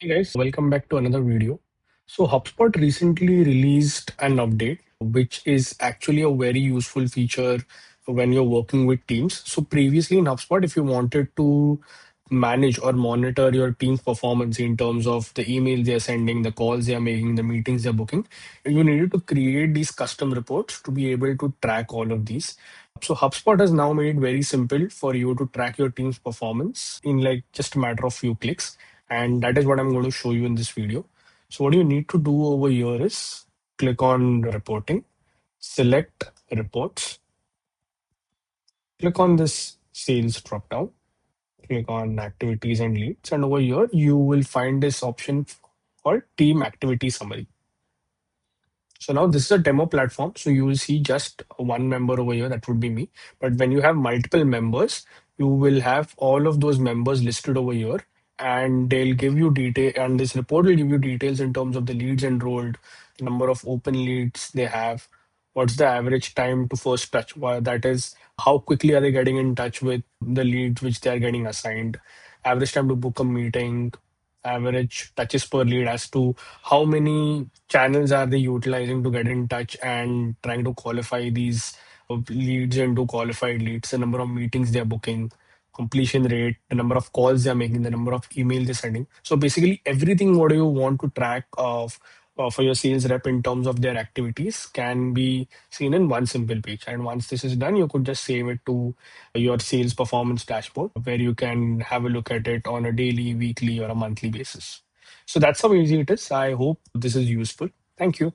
Hey guys, welcome back to another video. So HubSpot recently released an update, which is actually a very useful feature when you're working with teams. So previously in HubSpot, if you wanted to manage or monitor your team's performance in terms of the emails they're sending, the calls they're making, the meetings they're booking, you needed to create these custom reports to be able to track all of these. So HubSpot has now made it very simple for you to track your team's performance in like just a matter of few clicks, and that is what I'm going to show you in this video. So what you need to do over here is click on reporting, select reports, click on this sales drop down, click on activities and leads, and over here you will find this option called team activity summary. So now this is a demo platform. So you will see just one member over here. That would be me. But when you have multiple members, you will have all of those members listed over here, and they'll give you detail. And this report will give you details in terms of the leads enrolled, the number of open leads they have, what's the average time to first touch. That is, how quickly are they getting in touch with the leads which they are getting assigned, average time to book a meeting, average touches per lead as to how many channels are they utilizing to get in touch and trying to qualify these leads into qualified leads, the number of meetings they're booking, completion rate, the number of calls they're making, the number of emails they're sending. So basically, everything what you want to track of for your sales rep in terms of their activities can be seen in one simple page. And once this is done, you could just save it to your sales performance dashboard where you can have a look at it on a daily, weekly, or a monthly basis. So that's how easy it is. I hope this is useful. Thank you.